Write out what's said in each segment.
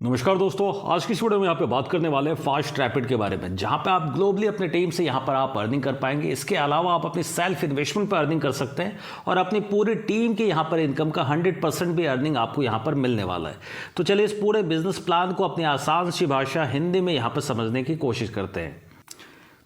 नमस्कार दोस्तों, आज की इस वीडियो में यहाँ पे बात करने वाले हैं फास्ट रैपिड के बारे में, जहाँ पे आप ग्लोबली अपने टीम से यहाँ पर आप अर्निंग कर पाएंगे। इसके अलावा आप अपनी सेल्फ इन्वेस्टमेंट पर अर्निंग कर सकते हैं और अपनी पूरी टीम के यहाँ पर इनकम का 100% भी अर्निंग आपको यहाँ पर मिलने वाला है। तो चलिए इस पूरे बिजनेस प्लान को अपनी आसान सी भाषा हिंदी में यहाँ पर समझने की कोशिश करते हैं।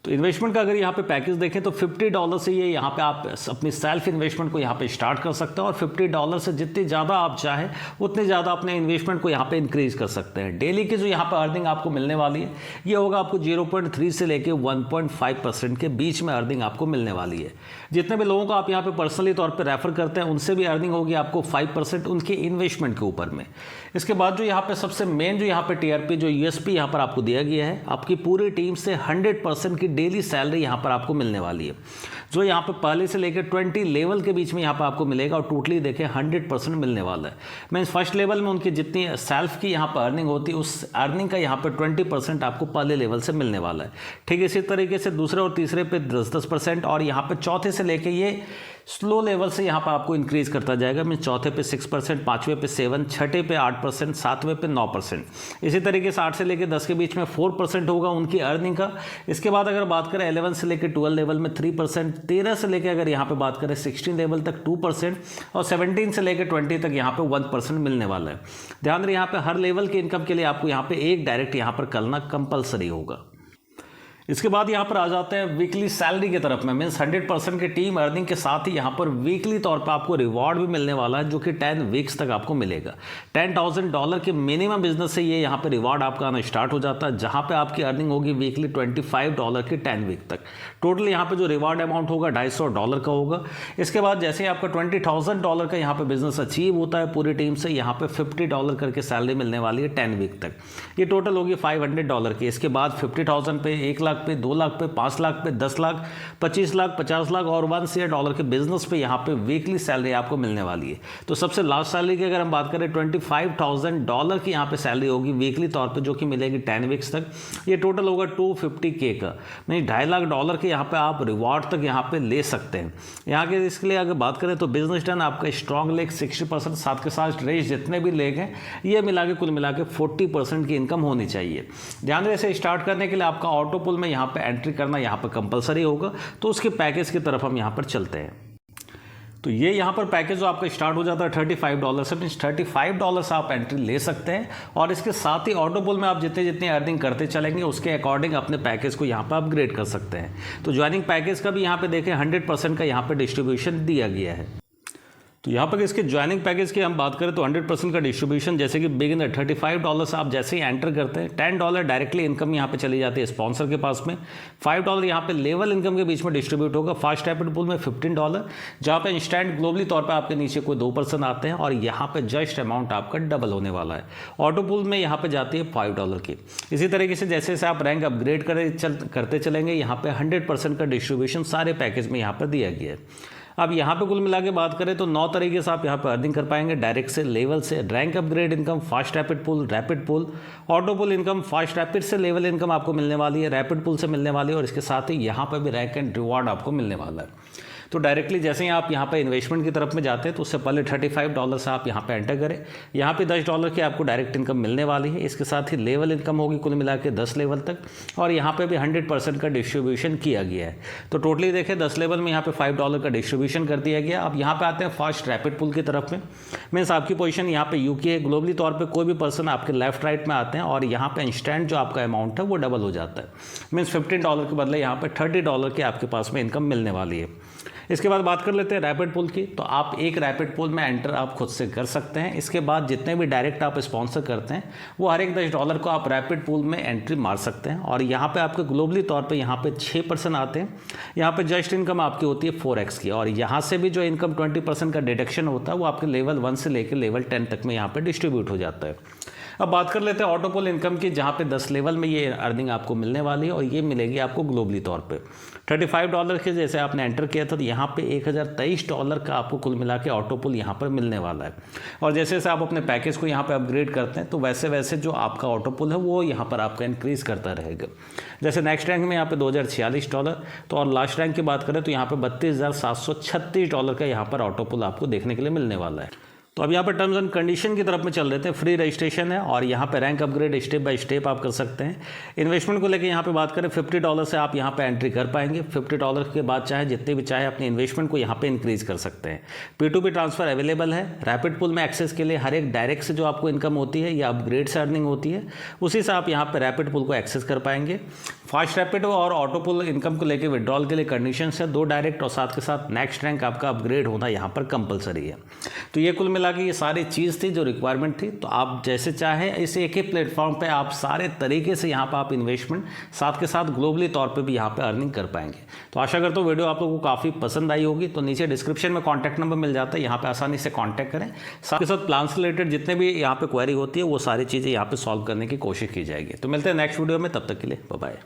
तो इन्वेस्टमेंट का अगर यहाँ पे पैकेज देखें तो $50 से ये यहाँ पे आप अपनी सेल्फ इन्वेस्टमेंट को यहाँ पे स्टार्ट कर सकते हैं और $50 से जितनी ज़्यादा आप चाहें उतनी ज़्यादा अपने इन्वेस्टमेंट को यहाँ पे इंक्रीज कर सकते हैं। डेली की जो यहाँ पे अर्निंग आपको मिलने वाली है ये होगा आपको 0.3 से लेके 1.5% के बीच में अर्निंग आपको मिलने वाली है। जितने भी लोगों को आप यहाँ पे पर्सनली तौर पर रेफर करते हैं उनसे भी अर्निंग होगी आपको 5% उनके इन्वेस्टमेंट के ऊपर में। इसके बाद जो यहाँ पे सबसे मेन जो यहाँ पे टीआरपी जो यूएसपी यहाँ पर आपको दिया गया है, आपकी पूरी टीम से 100% की डेली सैलरी यहाँ पर आपको मिलने वाली है, जो यहाँ पे पहले से लेकर 20 लेवल के बीच में यहाँ पर आपको मिलेगा और टोटली देखें 100% मिलने वाला है। मीन्स फर्स्ट लेवल में उनकी जितनी सेल्फ की यहाँ पर अर्निंग होती है उस अर्निंग का यहाँ पर 20% आपको पहले लेवल से मिलने वाला है। ठीक इसी तरीके से दूसरे और तीसरे पे 10% और यहाँ पे चौथे से लेके ये स्लो लेवल से यहाँ पर आपको इंक्रीज करता जाएगा। मीन चौथे पे 6%, पाँचवें पे 7%, छठे पे 8%, सातवें पे 9%। इसी तरीके से 8 से लेकर 10 के बीच में 4% होगा उनकी अर्निंग का। इसके बाद अगर बात करें 11 से लेकर 12 लेवल में 3%, 13 से लेकर अगर यहाँ पे बात करें 16 लेवल तक 2% और 17 से लेकर 20 तक यहाँ पे 1% मिलने वाला है। ध्यान रहे यहाँ पे हर लेवल के इनकम के लिए आपको यहाँ पे एक डायरेक्ट यहाँ पर करना कंपलसरी होगा। इसके बाद यहाँ पर आ जाते हैं वीकली सैलरी की तरफ में। मीन्स 100% के टीम अर्निंग के साथ ही यहाँ पर वीकली तौर पर आपको रिवॉर्ड भी मिलने वाला है, जो कि 10 वीक्स तक आपको मिलेगा। $10,000 के मिनिमम बिजनेस से ये यहाँ पे रिवॉर्ड आपका आना स्टार्ट हो जाता है, जहाँ पे आपकी अर्निंग होगी वीकली $25 की 10 वीक तक। टोटल यहाँ पे जो रिवॉर्ड अमाउंट होगा $250 का होगा। इसके बाद जैसे आपका $20,000 का यहाँ पे बिजनेस अचीव होता है पूरी टीम से, यहाँ पे $50 करके सैलरी मिलने वाली है 10 वीक तक। ये टोटल होगी $500 की। इसके बाद 50,000 पे, 1 लाख पे, 2 लाख पे, 5 लाख पे, 10 लाख, 25 लाख, 50 लाख और $1 के बिजनेस पे यहाँ पे वीकली सैलरी आपको मिलने वाली है। तो सबसे लास्ट सैलरी की अगर हम बात करें $25,000 की यहाँ पे सैलरी होगी वीकली तौर पे, जो कि मिलेगी 10 वीक्स तक। ये टोटल होगा $250K का। नहीं, $2.5 लाख के यहाँ पे आप रिवॉर्ड तक यहाँ पे ले सकते हैं। यहाँ के इसके लिए अगर बात करें तो बिजनेस टर्न आपका स्ट्रॉन्ग लेग 60%, साथ के साथ रेस जितने भी लेग हैं ये मिला के कुल मिला के 40% की इनकम होनी चाहिए। ध्यान रहे इसे स्टार्ट करने के लिए आपका ऑटो पुल में यहाँ पे एंट्री करना यहाँ पर कंपलसरी होगा। तो उसके पैकेज की तरफ हम यहाँ पर चलते हैं। तो ये यहाँ पर पैकेज जो आपका स्टार्ट हो जाता है $35 से। मीन्स $35 से आप एंट्री ले सकते हैं और इसके साथ ही ऑटो पुल में आप जितनी जितनी अर्निंग करते चलेंगे उसके अकॉर्डिंग अपने पैकेज को यहाँ पर अपग्रेड कर सकते हैं। तो ज्वाइनिंग पैकेज का भी यहाँ पे देखें 100% का यहाँ पे डिस्ट्रीब्यूशन दिया गया है। तो यहाँ पर इसके ज्वाइनिंग पैकेज की हम बात करें तो 100% का डिस्ट्रीब्यूशन, जैसे कि बिगिनर $35 से आप जैसे ही एंटर करते हैं, $10 डायरेक्टली इनकम यहाँ पे चली जाती है स्पॉन्सर के पास में, $5 यहाँ पे लेवल इनकम के बीच में डिस्ट्रीब्यूट होगा। फास्ट रैपिड पुल में $15, जहाँ पे इंस्टेंट ग्लोबली तौर पर आपके नीचे कोई 2% आते हैं और यहाँ पे जस्ट अमाउंट आपका डबल होने वाला है। ऑटो पुल में यहाँ पे जाती है $5 की। इसी तरीके से जैसे जैसे आप रैंक अपग्रेड करते चलेंगे, यहाँ पे 100% का डिस्ट्रीब्यूशन सारे पैकेज में यहाँ पर दिया गया है। अब यहाँ पे कुल मिला के बात करें तो 9 तरीके से आप यहाँ पे अर्निंग कर पाएंगे। डायरेक्ट से, लेवल से, rank upgrade income, fast rapid pull, auto pull income, fast rapid से लेवल इनकम आपको मिलने वाली है, रैपिड पुल से मिलने वाली है और इसके साथ ही यहाँ पर भी रैंक एंड रिवॉर्ड आपको मिलने वाला है। तो डायरेक्टली जैसे ही आप यहाँ पे इन्वेस्टमेंट की तरफ में जाते हैं तो उससे पहले $35 से आप यहाँ पे एंटर करें। यहाँ पे $10 की आपको डायरेक्ट इनकम मिलने वाली है। इसके साथ ही लेवल इनकम होगी कुल मिला के 10 लेवल तक और यहाँ पे भी 100% का डिस्ट्रीब्यूशन किया गया है। तो टोटली देखें 10 लेवल में यहाँ पे $5 का डिस्ट्रीब्यूशन कर दिया गया। अब यहाँ पे आते हैं फास्ट रैपिड पुल की तरफ में। मीन्स आपकी पोजीशन यहाँ पे यूके है। ग्लोबली तौर पर कोई भी पर्सन आपके लेफ्ट राइट में आते हैं और यहाँ पे इंस्टेंट जो आपका अमाउंट है वो डबल हो जाता है। मीन्स $15 के बदले यहाँ पे $30 की आपके पास में इनकम मिलने वाली है। इसके बाद बात कर लेते हैं रैपिड पुल की। तो आप एक रैपिड पुल में एंटर आप खुद से कर सकते हैं। इसके बाद जितने भी डायरेक्ट आप स्पॉन्सर करते हैं वो हर एक $10 को आप रैपिड पुल में एंट्री मार सकते हैं और यहाँ पे आपके ग्लोबली तौर पे यहाँ पे 6% आते हैं। यहाँ पे जस्ट इनकम आपकी होती है 4x की और यहाँ से भी जो इनकम 20% का डिडक्शन होता है वो आपके लेवल 1 से लेकर लेवल 10 तक में यहाँ पे डिस्ट्रीब्यूट हो जाता है। अब बात कर लेते हैं ऑटो पुल इनकम की, जहाँ पे 10 लेवल में ये अर्निंग आपको मिलने वाली है और ये मिलेगी आपको ग्लोबली तौर पे। $35 के जैसे आपने एंटर किया था तो यहाँ पे $1023 का आपको कुल मिला के ऑटो पुल यहाँ पर मिलने वाला है। और जैसे जैसे आप अपने पैकेज को यहाँ पे अपग्रेड करते हैं तो वैसे वैसे जो आपका ऑटो पुल है वो यहाँ पर आपका इंक्रीज़ करता रहेगा। जैसे नेक्स्ट रैंक में यहाँ पे $2046 तो और लास्ट रैंक की बात करें तो यहाँ पे $32,736 का यहाँ पर ऑटो पुल आपको देखने के लिए मिलने वाला है। तो अब यहाँ पर टर्म्स एंड कंडीशन की तरफ में चल रहे थे। फ्री रजिस्ट्रेशन है और यहाँ पे rank upgrade step by step आप कर सकते हैं। इन्वेस्टमेंट को लेकर यहाँ पे बात करें, $50 से आप यहाँ पे एंट्री कर पाएंगे। $50 के बाद चाहे जितने भी चाहे अपने इन्वेस्टमेंट को यहाँ पे इंक्रीज कर सकते हैं। P2P ट्रांसफर अवेलेबल है। रैपिड पुल में एक्सेस के लिए हर एक डायरेक्ट से जो आपको इनकम होती है या अपग्रेड से अर्निंग होती है, उसी से आप यहाँ पे रैपिड पुल को एक्सेस कर पाएंगे। फास्ट रैपिड और ऑटो पुल इनकम को लेकर विड्रॉल के लिए कंडीशन है 2 डायरेक्ट और साथ के साथ नेक्स्ट रैंक आपका अपग्रेड होना यहाँ पर कंपलसरी है। तो ये कुल मिला के ये सारी चीज़ थी जो रिक्वायरमेंट थी। तो आप जैसे चाहें इस एक ही प्लेटफॉर्म पे आप सारे तरीके से यहाँ पर आप इन्वेस्टमेंट साथ के साथ ग्लोबली तौर पे भी यहाँ पे अर्निंग कर पाएंगे। तो आशा करता हूँ वीडियो आप लोगों को काफ़ी पसंद आई होगी। तो नीचे डिस्क्रिप्शन में कॉन्टैक्ट नंबर मिल जाता है, यहाँ पे आसानी से कॉन्टैक्ट करें। साथ के साथ प्लान से रिलेटेड जितने भी यहाँ पे क्वेरी होती है वो सारी चीज़ें यहाँ पे सॉल्व करने की कोशिश की जाएगी। तो मिलते हैं नेक्स्ट वीडियो में, तब तक के लिए बाय बाय।